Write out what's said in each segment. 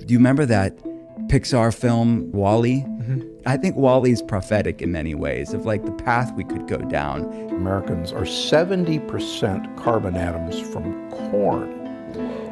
Do you remember that Pixar film, WALL-E? Mm-hmm. I think WALL-E's prophetic in many ways of like the path we could go down. Americans are 70% carbon atoms from corn,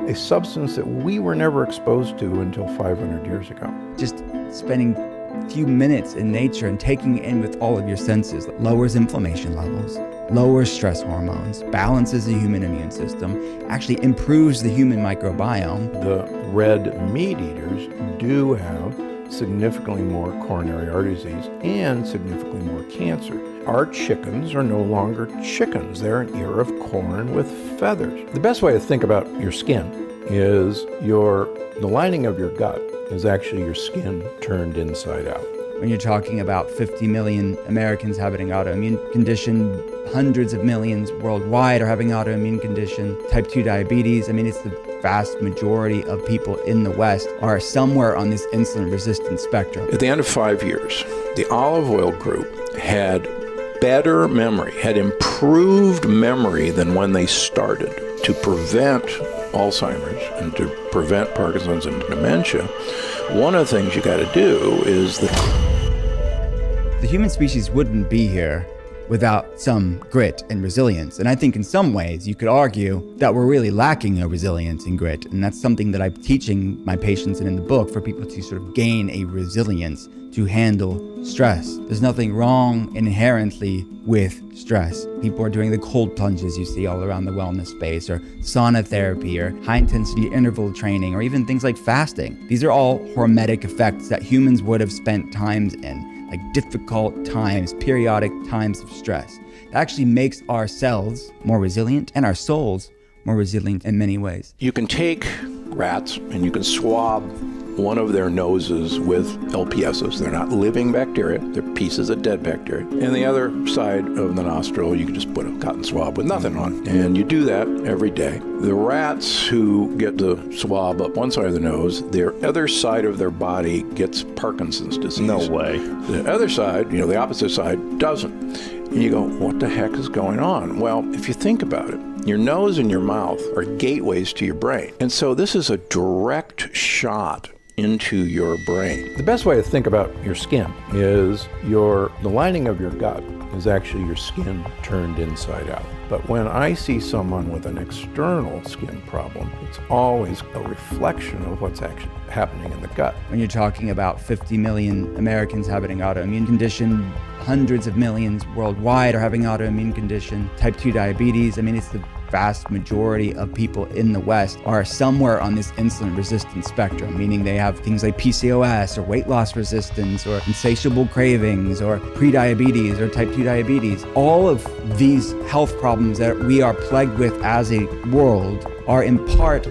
a substance that we were never exposed to until 500 years ago. Just spending a few minutes in nature and taking it in with all of your senses lowers inflammation levels, lowers stress hormones, balances the human immune system, actually improves the human microbiome. The red meat eaters do have significantly more coronary artery disease and significantly more cancer. Our chickens are no longer chickens. They're an ear of corn with feathers. The best way to think about your skin is the lining of your gut is actually your skin turned inside out. When you're talking about 50 million Americans having an autoimmune condition, hundreds of millions worldwide are having autoimmune condition, type 2 diabetes. I mean, it's the vast majority of people in the West are somewhere on this insulin resistant spectrum. At the end of 5 years, the olive oil group had better memory, had improved memory than when they started. To prevent Alzheimer's and to prevent Parkinson's and dementia, one of the things you got to do is the human species wouldn't be here without some grit and resilience. And I think in some ways you could argue that we're really lacking a resilience and grit. And that's something that I'm teaching my patients and in the book for people to sort of gain a resilience to handle stress. There's nothing wrong inherently with stress. People are doing the cold plunges you see all around the wellness space, or sauna therapy, or high intensity interval training, or even things like fasting. These are all hormetic effects that humans would have spent times in, like difficult times, periodic times of stress. It actually makes our cells more resilient and our souls more resilient in many ways. You can take rats and you can swab one of their noses with LPSs. They're not living bacteria, they're pieces of dead bacteria. And the other side of the nostril, you can just put a cotton swab with nothing on. And you do that every day. The rats who get the swab up one side of the nose, their other side of their body gets Parkinson's disease. No way. The other side, the opposite side, doesn't. And you go, what the heck is going on? Well, if you think about it, your nose and your mouth are gateways to your brain. And so this is a direct shot into your brain. The best way to think about your skin is the lining of your gut is actually your skin turned inside out. But when I see someone with an external skin problem, it's always a reflection of what's actually happening in the gut. When you're talking about 50 million Americans having an autoimmune condition, hundreds of millions worldwide are having autoimmune condition, type 2 diabetes. I mean, it's the vast majority of people in the West are somewhere on this insulin resistant spectrum, meaning they have things like PCOS or weight loss resistance or insatiable cravings or prediabetes or type 2 diabetes. All of these health problems that we are plagued with as a world are in part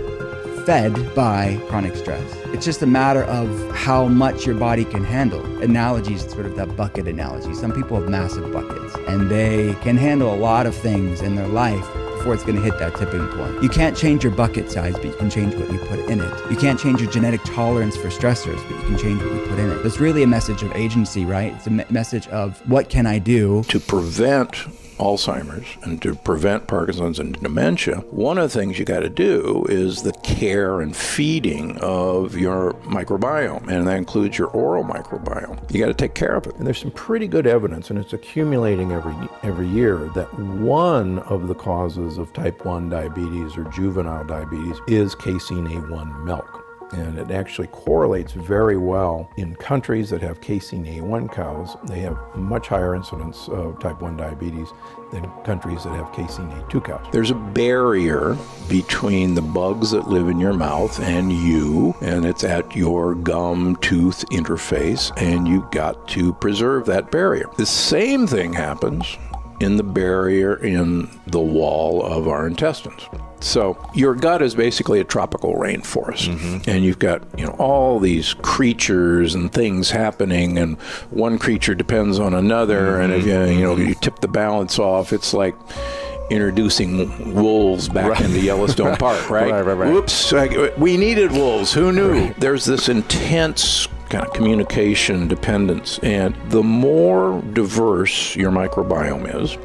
fed by chronic stress. It's just a matter of how much your body can handle. Analogies, sort of that bucket analogy. Some people have massive buckets and they can handle a lot of things in their life before it's going to hit that tipping point. You can't change your bucket size, but you can change what you put in it. You can't change your genetic tolerance for stressors, but you can change what you put in it. It's really a message of agency, right? It's a message of what can I do to prevent Alzheimer's and to prevent Parkinson's and dementia. One of the things you got to do is the care and feeding of your microbiome, and that includes your oral microbiome. You got to take care of it. And there's some pretty good evidence, and it's accumulating every year, that one of the causes of type 1 diabetes or juvenile diabetes is casein A1 milk. And it actually correlates very well in countries that have casein A1 cows. They have much higher incidence of type 1 diabetes than countries that have casein A2 cows. There's a barrier between the bugs that live in your mouth and you, and it's at your gum-tooth interface, and you've got to preserve that barrier. The same thing happens in the barrier in the wall of our intestines. So your gut is basically a tropical rainforest, and you've got all these creatures and things happening, and one creature depends on another, and if you tip the balance off, it's like introducing wolves back into Yellowstone Park, right? Right. Whoops, we needed wolves. Who knew? Right. There's this intense kind of communication dependence, and the more diverse your microbiome is,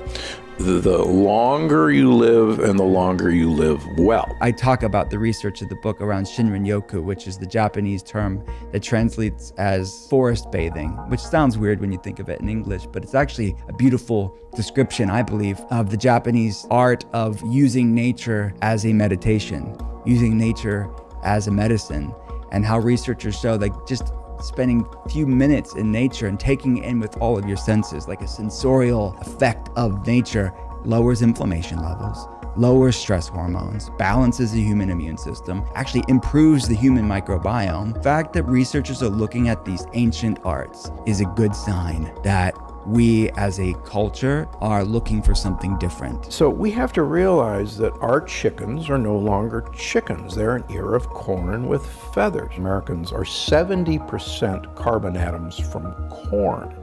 the longer you live and the longer you live well. I talk about the research of the book around Shinrin-yoku, which is the Japanese term that translates as forest bathing, which sounds weird when you think of it in English, but it's actually a beautiful description, I believe, of the Japanese art of using nature as a meditation, using nature as a medicine, and how researchers show that just spending a few minutes in nature and taking it in with all of your senses, like a sensorial effect of nature, lowers inflammation levels, lowers stress hormones, balances the human immune system, actually improves the human microbiome. The fact that researchers are looking at these ancient arts is a good sign that we as a culture are looking for something different. So we have to realize that our chickens are no longer chickens. They're an ear of corn with feathers. Americans are 70% carbon atoms from corn,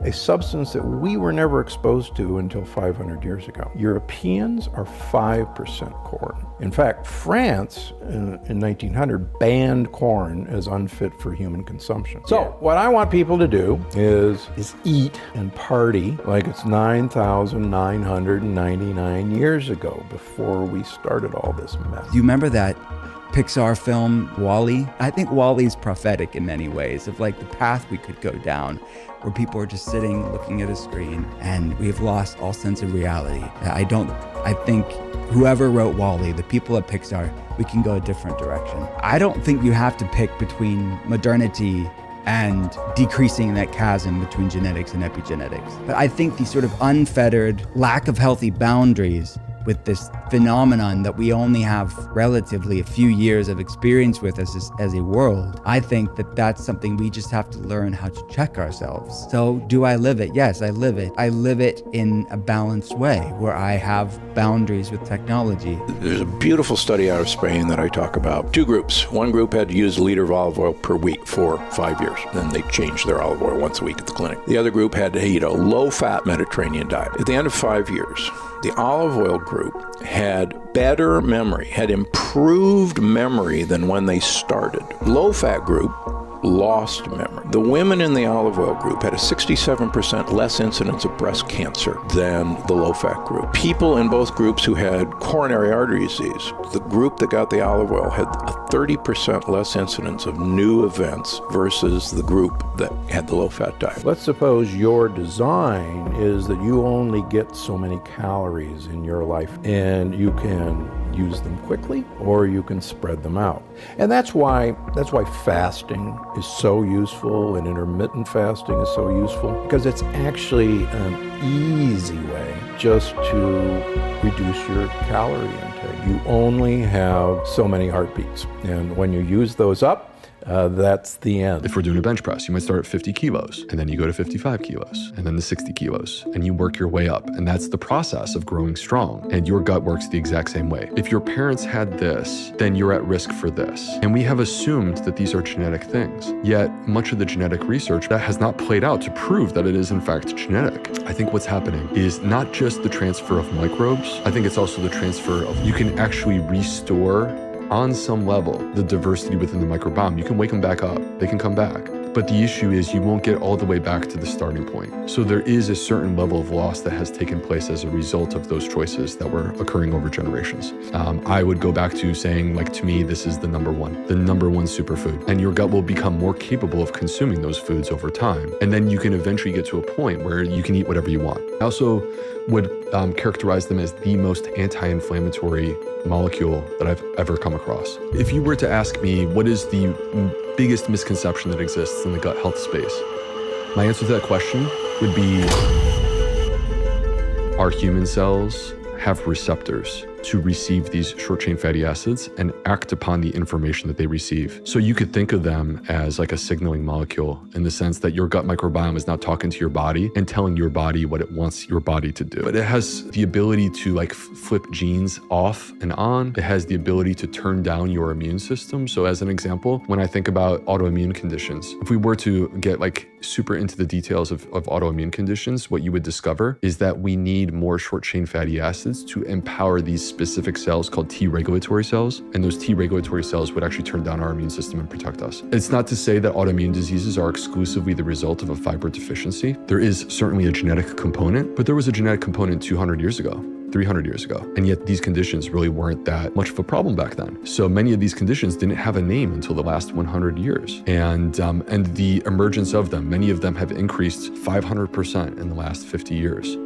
a substance that we were never exposed to until 500 years ago. Europeans are 5% corn. In fact, France in 1900 banned corn as unfit for human consumption. So what I want people to do is eat and party like it's 9,999 years ago before we started all this mess. Do you remember that Pixar film WALL-E? I think WALL-E's prophetic in many ways of like the path we could go down, where people are just sitting looking at a screen and we've lost all sense of reality. I think whoever wrote WALL-E, the people at Pixar, we can go a different direction. I don't think you have to pick between modernity and decreasing that chasm between genetics and epigenetics. But I think the sort of unfettered lack of healthy boundaries with this phenomenon that we only have relatively a few years of experience with as a world, I think that that's something we just have to learn how to check ourselves. So do I live it? Yes, I live it. I live it in a balanced way where I have boundaries with technology. There's a beautiful study out of Spain that I talk about. Two groups. One group had to use a liter of olive oil per week for 5 years. Then they changed their olive oil once a week at the clinic. The other group had to eat a low-fat Mediterranean diet. At the end of 5 years, the olive oil group had better memory, had improved memory than when they started. Low-fat group lost memory. The women in the olive oil group had a 67% less incidence of breast cancer than the low-fat group. People in both groups who had coronary artery disease, the group that got the olive oil had a 30% less incidence of new events versus the group that had the low-fat diet. Let's suppose your design is that you only get so many calories in your life, and you can use them quickly or you can spread them out. And that's why fasting is so useful and intermittent fasting is so useful, because it's actually an easy way just to reduce your calorie intake. You only have so many heartbeats, and when you use those up, that's the end. If we're doing a bench press, you might start at 50 kilos, and then you go to 55 kilos, and then to 60 kilos, and you work your way up. And that's the process of growing strong. And your gut works the exact same way. If your parents had this, then you're at risk for this. And we have assumed that these are genetic things. Yet much of the genetic research that has not played out to prove that it is in fact genetic. I think what's happening is not just the transfer of microbes. I think it's also the transfer of, you can actually restore on some level the diversity within the microbiome. You can wake them back up, they can come back. But the issue is you won't get all the way back to the starting point. So there is a certain level of loss that has taken place as a result of those choices that were occurring over generations. I would go back to saying, like, to me, this is the number one superfood. And your gut will become more capable of consuming those foods over time. And then you can eventually get to a point where you can eat whatever you want. I also would characterize them as the most anti-inflammatory molecule that I've ever come across. If you were to ask me, what is the biggest misconception that exists in the gut health space? My answer to that question would be, our human cells have receptors to receive these short-chain fatty acids and act upon the information that they receive. So you could think of them as like a signaling molecule, in the sense that your gut microbiome is now talking to your body and telling your body what it wants your body to do. But it has the ability to like flip genes off and on. It has the ability to turn down your immune system. So as an example, when I think about autoimmune conditions, if we were to get like super into the details of autoimmune conditions, what you would discover is that we need more short-chain fatty acids to empower these specific cells called T regulatory cells, and those T regulatory cells would actually turn down our immune system and protect us. It's not to say that autoimmune diseases are exclusively the result of a fiber deficiency. There is certainly a genetic component, but there was a genetic component 200 years ago. 300 years ago. And yet these conditions really weren't that much of a problem back then. So many of these conditions didn't have a name until the last 100 years. And the emergence of them, many of them have increased 500% in the last 50 years.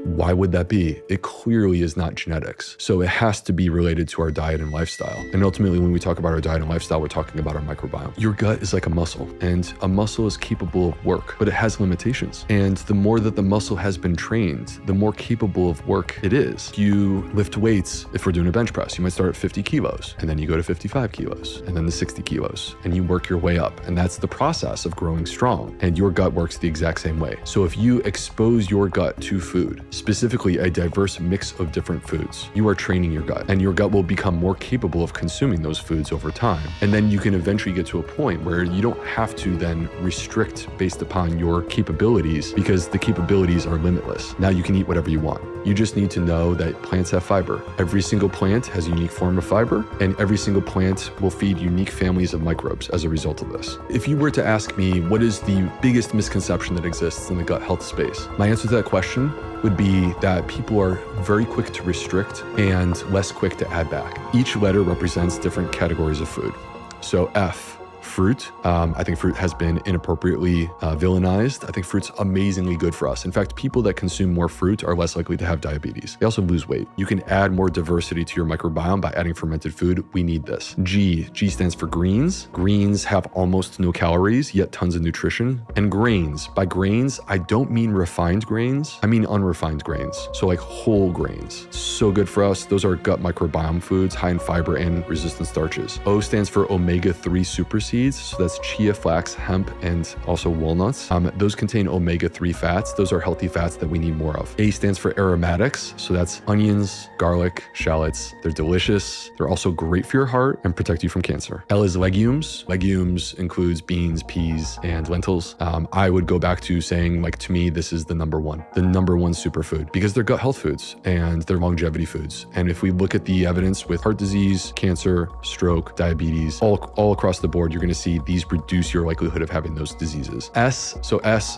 Why would that be? It clearly is not genetics. So it has to be related to our diet and lifestyle. And ultimately, when we talk about our diet and lifestyle, we're talking about our microbiome. Your gut is like a muscle, and a muscle is capable of work, but it has limitations. And the more that the muscle has been trained, the more capable of work it is. You lift weights. If we're doing a bench press, you might start at 50 kilos, and then you go to 55 kilos, and then to 60 kilos, and you work your way up. And that's the process of growing strong. And your gut works the exact same way. So if you expose your gut to food, specifically a diverse mix of different foods, you are training your gut, and your gut will become more capable of consuming those foods over time. And then you can eventually get to a point where you don't have to then restrict based upon your capabilities, because the capabilities are limitless. Now you can eat whatever you want. You just need to know that plants have fiber. Every single plant has a unique form of fiber, and every single plant will feed unique families of microbes as a result of this. If you were to ask me what is the biggest misconception that exists in the gut health space, my answer to that question would be that people are very quick to restrict and less quick to add back. Each letter represents different categories of food. So F, fruit. I think fruit has been inappropriately villainized. I think fruit's amazingly good for us. In fact, people that consume more fruit are less likely to have diabetes. They also lose weight. You can add more diversity to your microbiome by adding fermented food. We need this. G stands for greens. Greens have almost no calories, yet tons of nutrition. And grains. By grains, I don't mean refined grains. I mean unrefined grains. So like whole grains. So good for us. Those are gut microbiome foods, high in fiber and resistant starches. O stands for omega-3 super seeds. So that's chia, flax, hemp, and also walnuts. Those contain omega-3 fats. Those are healthy fats that we need more of. A stands for aromatics. So that's onions, garlic, shallots. They're delicious. They're also great for your heart and protect you from cancer. L is legumes. Legumes includes beans, peas, and lentils. I would go back to saying, like, to me, this is the number one superfood, because they're gut health foods and they're longevity foods. And if we look at the evidence with heart disease, cancer, stroke, diabetes, all across the board, you're going to see these reduce your likelihood of having those diseases. S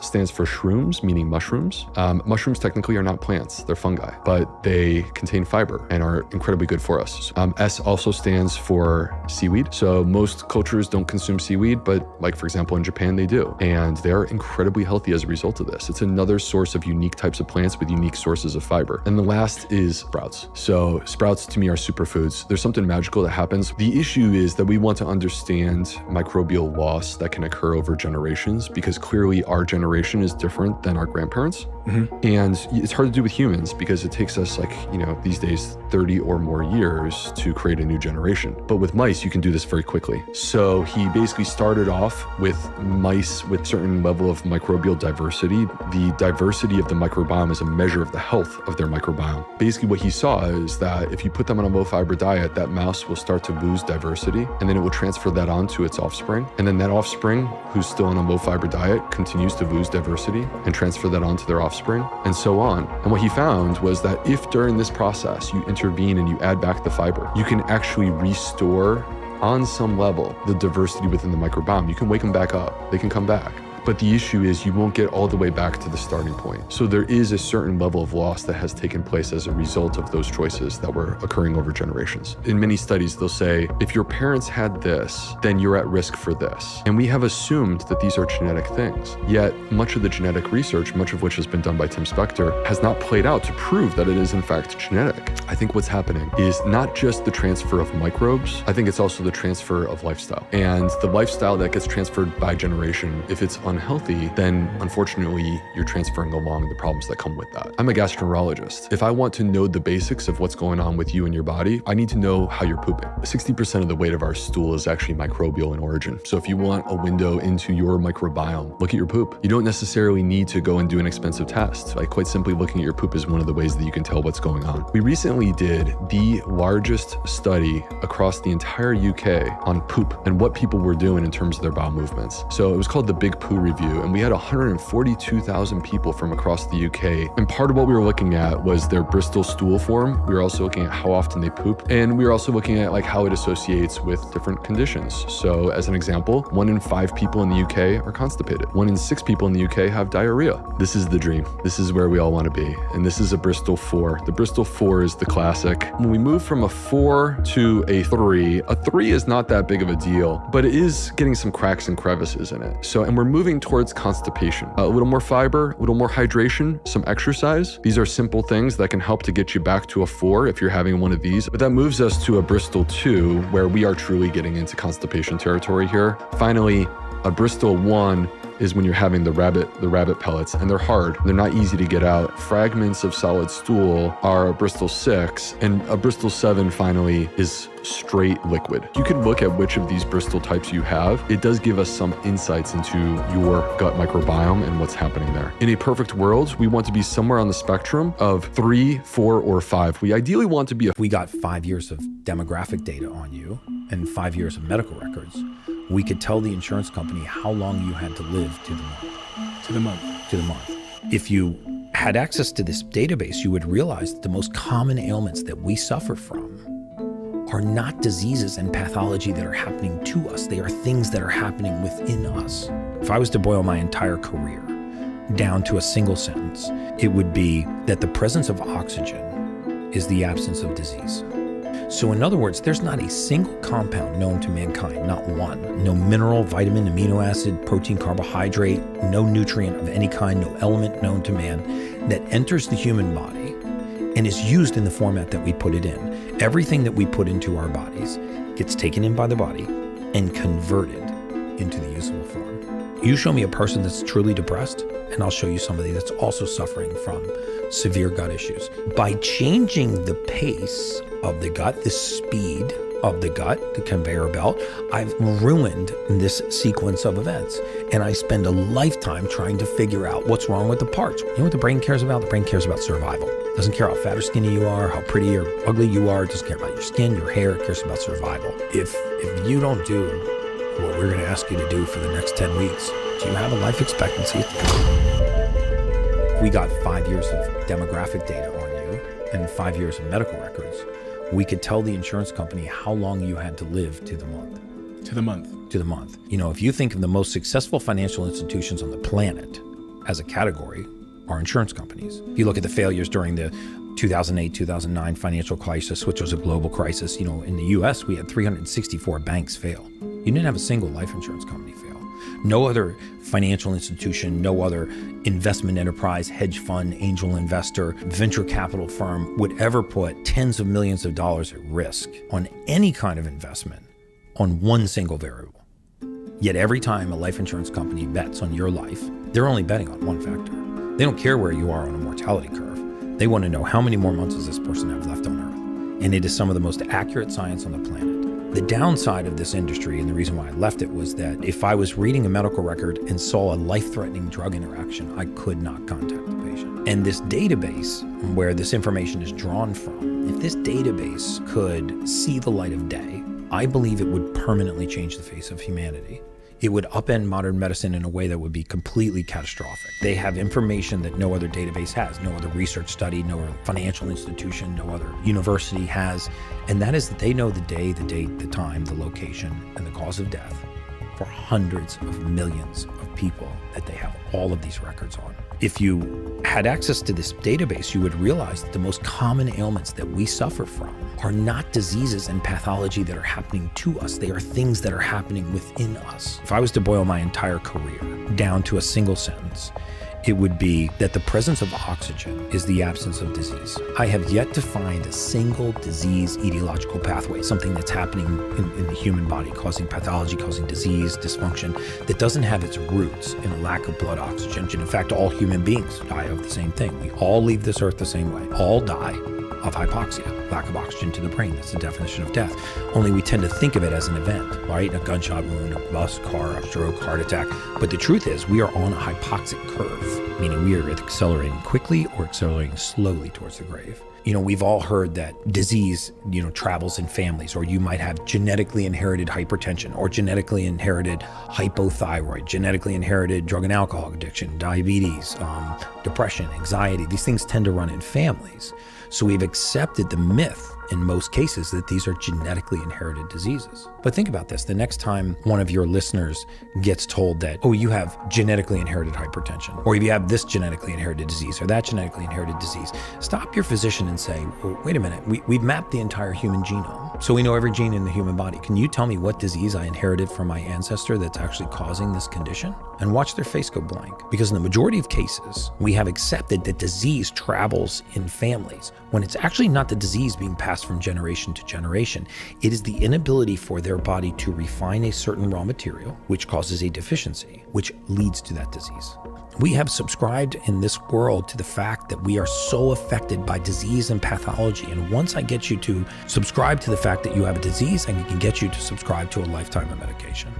stands for shrooms, meaning mushrooms. Mushrooms technically are not plants, they're fungi, but they contain fiber and are incredibly good for us. S also stands for seaweed. So most cultures don't consume seaweed, but like, for example, in Japan, they do. And they're incredibly healthy as a result of this. It's another source of unique types of plants with unique sources of fiber. And the last is sprouts. So sprouts to me are superfoods. There's something magical that happens. The issue is that we want to understand microbial loss that can occur over generations, because clearly our generation is different than our grandparents. And it's hard to do with humans because it takes us, like, these days 30 or more years to create a new generation. But with mice, you can do this very quickly. So he basically started off with mice with certain level of microbial diversity. The diversity of the microbiome is a measure of the health of their microbiome. Basically what he saw is that if you put them on a low fiber diet, that mouse will start to lose diversity, and then it will transfer that on to its offspring. And then that offspring, who's still on a low fiber diet, continues to lose diversity and transfer that on to their offspring, and so on. And what he found was that if during this process you intervene and you add back the fiber, you can actually restore on some level the diversity within the microbiome. You can wake them back up. They can come back. But the issue is you won't get all the way back to the starting point. So there is a certain level of loss that has taken place as a result of those choices that were occurring over generations. In many studies, they'll say, if your parents had this, then you're at risk for this. And we have assumed that these are genetic things. Yet much of the genetic research, much of which has been done by Tim Spector, has not played out to prove that it is in fact genetic. I think what's happening is not just the transfer of microbes, I think it's also the transfer of lifestyle. And the lifestyle that gets transferred by generation, if it's unhealthy, then unfortunately you're transferring along the problems that come with that. I'm a gastroenterologist. If I want to know the basics of what's going on with you and your body, I need to know how you're pooping. 60% of the weight of our stool is actually microbial in origin. So if you want a window into your microbiome, look at your poop. You don't necessarily need to go and do an expensive test. Like, quite simply, looking at your poop is one of the ways that you can tell what's going on. We recently did the largest study across the entire UK on poop and what people were doing in terms of their bowel movements. So it was called the Big Poo review, and we had 142,000 people from across the UK. And part of what we were looking at was their Bristol stool form. We were also looking at how often they poop, and we were also looking at like how it associates with different conditions. So as an example, 1 in 5 people in the UK are constipated. 1 in 6 people in the UK have diarrhea. This is the dream. This is where we all want to be. And this is a Bristol 4. The Bristol 4 is the classic. When we move from a 4 to a 3 is not that big of a deal, but it is getting some cracks and crevices in it. So, and we're moving towards constipation. A little more fiber, a little more hydration, some exercise. These are simple things that can help to get you back to a 4 if you're having one of these. But that moves us to a Bristol 2, where we are truly getting into constipation territory here. Finally, a Bristol 1 is when you're having the rabbit pellets, and they're hard. They're not easy to get out. Fragments of solid stool are a Bristol 6, and a Bristol 7 finally is straight liquid. You can look at which of these Bristol types you have. It does give us some insights into your gut microbiome and what's happening there. In a perfect world, we want to be somewhere on the spectrum of 3, 4, or 5. We ideally want to be We got 5 years of demographic data on you and 5 years of medical records. We could tell the insurance company how long you had to live to the month. If you had access to this database, you would realize that the most common ailments that we suffer from are not diseases and pathology that are happening to us. They are things that are happening within us. If I was to boil my entire career down to a single sentence, it would be that the presence of oxygen is the absence of disease. So in other words, there's not a single compound known to mankind, not one. No mineral, vitamin, amino acid, protein, carbohydrate, no nutrient of any kind, no element known to man that enters the human body and is used in the format that we put it in. Everything that we put into our bodies gets taken in by the body and converted into the usable form. You show me a person that's truly depressed, and I'll show you somebody that's also suffering from severe gut issues. By changing the pace of the gut, the speed of the gut, the conveyor belt, I've ruined this sequence of events. And I spend a lifetime trying to figure out what's wrong with the parts. You know what the brain cares about? The brain cares about survival. It doesn't care how fat or skinny you are, how pretty or ugly you are. It doesn't care about your skin, your hair. It cares about survival. If you don't do what we're going to ask you to do for the next 10 weeks, do you have a life expectancy? We got 5 years of demographic data on you and 5 years of medical records. We could tell the insurance company how long you had to live to the month. To the month. You know, if you think of the most successful financial institutions on the planet as a category, are insurance companies. If you look at the failures during the 2008, 2009 financial crisis, which was a global crisis, you know, in the US, we had 364 banks fail. You didn't have a single life insurance company fail. No other financial institution, no other investment enterprise, hedge fund, angel investor, venture capital firm would ever put tens of millions of dollars at risk on any kind of investment on one single variable. Yet every time a life insurance company bets on your life, they're only betting on one factor. They don't care where you are on a mortality curve. They want to know how many more months does this person have left on Earth. And it is some of the most accurate science on the planet. The downside of this industry, and the reason why I left it, was that if I was reading a medical record and saw a life-threatening drug interaction, I could not contact the patient. And this database, where this information is drawn from, if this database could see the light of day, I believe it would permanently change the face of humanity. It would upend modern medicine in a way that would be completely catastrophic. They have information that no other database has, no other research study, no other financial institution, no other university has. And that is that they know the day, the date, the time, the location, and the cause of death for hundreds of millions of people that they have all of these records on. If you had access to this database, you would realize that the most common ailments that we suffer from are not diseases and pathology that are happening to us. They are things that are happening within us. If I was to boil my entire career down to a single sentence, it would be that the presence of oxygen is the absence of disease. I have yet to find a single disease etiological pathway, something that's happening in the human body, causing pathology, causing disease, dysfunction, that doesn't have its roots in a lack of blood oxygen. In fact, all human beings die of the same thing. We all leave this earth the same way. All die of hypoxia, lack of oxygen to the brain. That's the definition of death. Only we tend to think of it as an event, right? A gunshot wound, a bus, car, a stroke, heart attack. But the truth is we are on a hypoxic curve, meaning we are accelerating quickly or accelerating slowly towards the grave. We've all heard that disease, travels in families, or you might have genetically inherited hypertension or genetically inherited hypothyroid, genetically inherited drug and alcohol addiction, diabetes, depression, anxiety. These things tend to run in families. So we've accepted the myth in most cases that these are genetically inherited diseases. But think about this. The next time one of your listeners gets told that, oh, you have genetically inherited hypertension, or if you have this genetically inherited disease or that genetically inherited disease, stop your physician and say, well, wait a minute, we've mapped the entire human genome. So we know every gene in the human body. Can you tell me what disease I inherited from my ancestor that's actually causing this condition? And watch their face go blank. Because in the majority of cases, we have accepted that disease travels in families when it's actually not the disease being passed from generation to generation. It is the inability for their body to refine a certain raw material, which causes a deficiency, which leads to that disease. We have subscribed in this world to the fact that we are so affected by disease and pathology. And once I get you to subscribe to the fact that you have a disease, I can get you to subscribe to a lifetime of medication.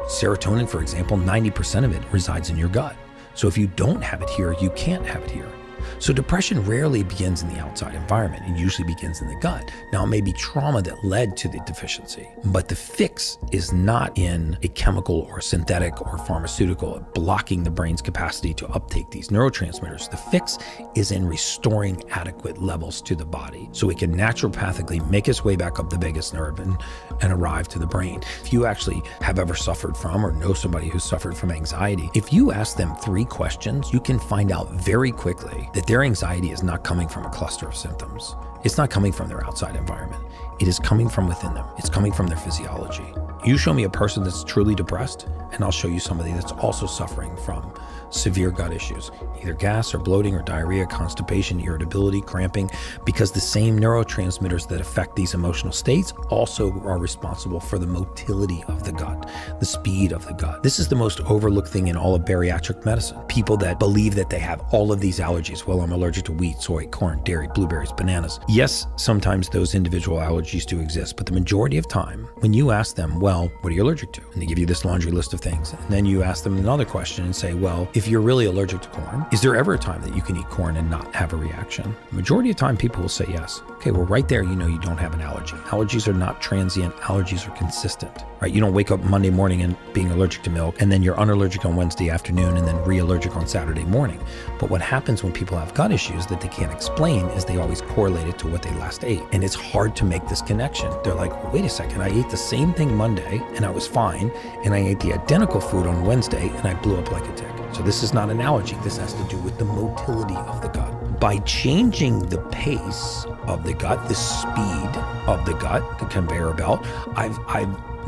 Serotonin, for example, 90% of it resides in your gut. So if you don't have it here, you can't have it here. So depression rarely begins in the outside environment. It usually begins in the gut. Now, it may be trauma that led to the deficiency, but the fix is not in a chemical or synthetic or pharmaceutical blocking the brain's capacity to uptake these neurotransmitters. The fix is in restoring adequate levels to the body so it can naturopathically make its way back up the vagus nerve and arrive to the brain. If you actually have ever suffered from or know somebody who's suffered from anxiety, if you ask them 3 questions, you can find out very quickly that their anxiety is not coming from a cluster of symptoms. It's not coming from their outside environment. It is coming from within them. It's coming from their physiology. You show me a person that's truly depressed, and I'll show you somebody that's also suffering from severe gut issues, either gas or bloating or diarrhea, constipation, irritability, cramping, because the same neurotransmitters that affect these emotional states also are responsible for the motility of the gut, the speed of the gut. This is the most overlooked thing in all of bariatric medicine. People that believe that they have all of these allergies. Well, I'm allergic to wheat, soy, corn, dairy, blueberries, bananas. Yes, sometimes those individual allergies do exist, but the majority of time, when you ask them, well, what are you allergic to? And they give you this laundry list of things. And then you ask them another question and say, well, if you're really allergic to corn, is there ever a time that you can eat corn and not have a reaction? The majority of the time people will say yes. Okay, well, right there, you know you don't have an allergy. Allergies are not transient. Allergies are consistent, right? You don't wake up Monday morning and being allergic to milk, and then you're unallergic on Wednesday afternoon, and then re-allergic on Saturday morning. But what happens when people have gut issues that they can't explain is they always correlate it to what they last ate. And it's hard to make this connection. They're like, well, wait a second, I ate the same thing Monday and I was fine, and I ate the identical food on Wednesday and I blew up like a tick. So this is not an allergy. This has to do with the motility of the gut. By changing the pace of the gut, the speed of the gut, the conveyor belt, I've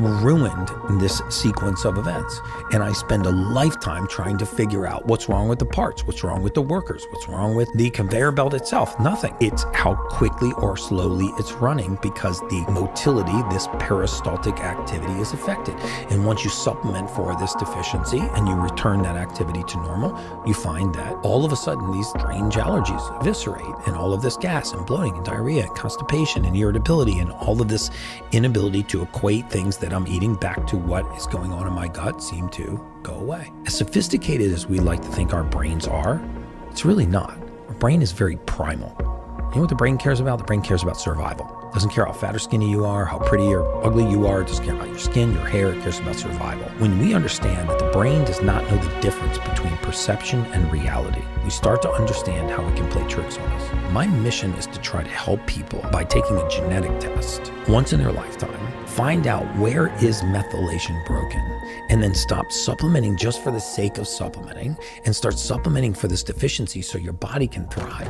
ruined this sequence of events. And I spend a lifetime trying to figure out what's wrong with the parts, what's wrong with the workers, what's wrong with the conveyor belt itself. Nothing. It's how quickly or slowly it's running, because the motility, this peristaltic activity, is affected. And once you supplement for this deficiency and you return that activity to normal, you find that all of a sudden these strange allergies eviscerate, and all of this gas and bloating and diarrhea and constipation and irritability and all of this inability to equate things that I'm eating back to what is going on in my gut seem to go away. As sophisticated as we like to think our brains are, it's really not. Our brain is very primal. You know what the brain cares about? The brain cares about survival. It doesn't care how fat or skinny you are, how pretty or ugly you are. It doesn't care about your skin, your hair. It cares about survival. When we understand that the brain does not know the difference between perception and reality, we start to understand how it can play tricks on us. My mission is to try to help people by taking a genetic test once in their lifetime, find out where is methylation broken, and then stop supplementing just for the sake of supplementing and start supplementing for this deficiency so your body can thrive.